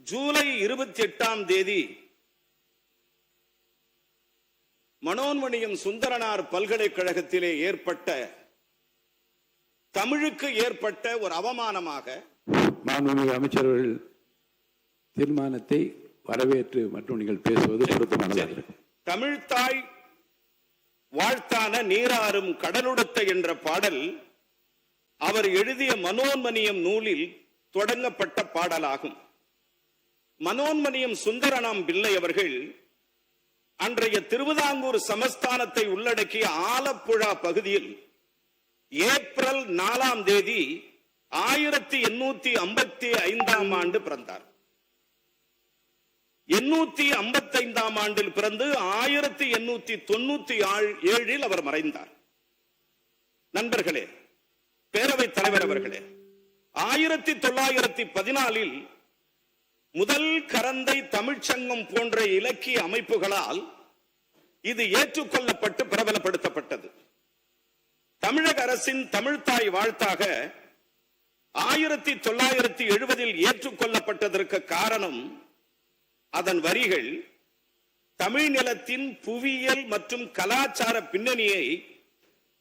ஜூலை 28ஆம் தேதி மனோன்மணியம் சுந்தரனார் பல்கலைக்கழகத்திலே ஏற்பட்ட தமிழுக்கு ஏற்பட்ட ஒரு அவமானமாக மாண்புமிகு அமைச்சர்கள் தீர்மானத்தை வரவேற்று மற்றும் நீங்கள் பேசுவது பொருத்தமானது. தமிழ்தாய் வாழ்த்தான நீராறும் கடலுடத்த என்ற பாடல் அவர் எழுதிய மனோன்மணியம் நூலில் தொடங்கப்பட்ட பாடலாகும். மனோன்மணியம் சுந்தரனாம் பிள்ளை அவர்கள் அன்றைய திருவிதாங்கூர் சமஸ்தானத்தை உள்ளடக்கிய ஆலப்புழா பகுதியில் ஏப்ரல் 4ஆம் தேதி 1855ஆம் ஆண்டு பிறந்தார். 855ஆம் ஆண்டில் பிறந்து 1897 அவர் மறைந்தார். நண்பர்களே, பேரவைத் தலைவர் அவர்களே, 1914 முதல் கரந்தை தமிழ்ச்சங்கம் போன்ற இலக்கிய அமைப்புகளால் இது ஏற்றுக்கொள்ளப்பட்டு பிரபலப்படுத்தப்பட்டது. தமிழக அரசின் தமிழ்தாய் வாழ்த்தாக 1970 ஏற்றுக்கொள்ளப்பட்டதற்கு காரணம் அதன் வரிகள் தமிழ் நிலத்தின் புவியியல் மற்றும் கலாச்சார பின்னணியை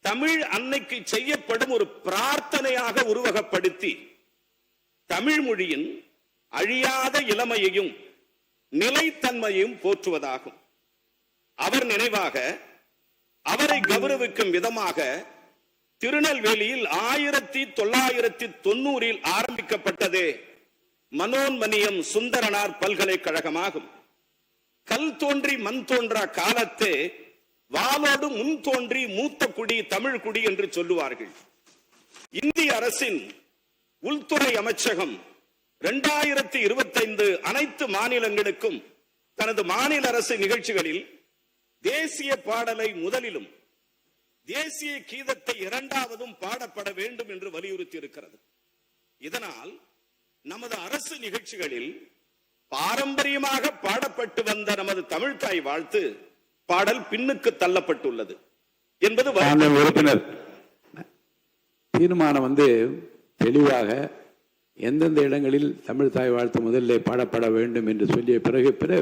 தமிழ் அன்னைக்கு செய்யப்படும் ஒரு பிரார்த்தனையாக உருவகப்படுத்தி தமிழ் மொழியின் அழியாத இளமையையும் நிலைத்தன்மையையும் போற்றுவதாகும். அவர் நினைவாக அவரை கௌரவிக்கும் விதமாக திருநெல்வேலியில் 1990 ஆரம்பிக்கப்பட்டதே மனோன்மணியம் சுந்தரனார் பல்கலைக்கழகமாகும். கல் தோன்றி மண் தோன்றா காலத்தே வாளோடு முன் தோன்றி மூத்த குடி தமிழ் குடி என்று சொல்லுவார்கள். இந்திய அரசின் உள்துறை அமைச்சகம் 2025 அனைத்து மாநிலங்களுக்கும் தனது மாநில அரசு நிகழ்ச்சிகளில் தேசிய பாடலை முதலிலும் தேசிய கீதத்தை இரண்டாவதும் பாடப்பட வேண்டும் என்று வலியுறுத்தி இருக்கிறது. இதனால் நமது அரசு நிகழ்ச்சிகளில் பாரம்பரியமாக பாடப்பட்டு வந்த நமது தமிழ்தாய் வாழ்த்து பாடல் பின்னுக்கு தள்ளப்பட்டுள்ளது என்பது உறுப்பினர் தீர்மானம் தெளிவாக எந்தெந்த இடங்களில் தமிழ்தாய் வாழ்த்து முதலில் பாடப்பட வேண்டும் என்று சொல்லிய பிறகு பிற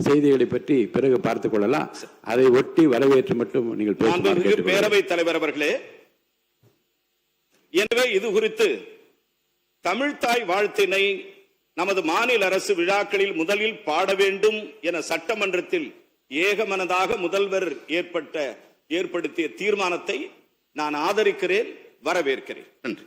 செய்திகளை பற்றி பிறகு பார்த்துக் கொள்ளலாம். அதை ஒட்டி வரவேற்று மட்டும் நீங்கள் பேரவைத் தலைவர் அவர்களே, எனவே இது குறித்து தமிழ்தாய் வாழ்த்தினை நமது மாநில அரசு விழாக்களில் முதலில் பாட வேண்டும் என சட்டமன்றத்தில் ஏகமனதாக முதல்வர் ஏற்படுத்திய தீர்மானத்தை நான் ஆதரிக்கிறேன், வரவேற்கிறேன். நன்றி.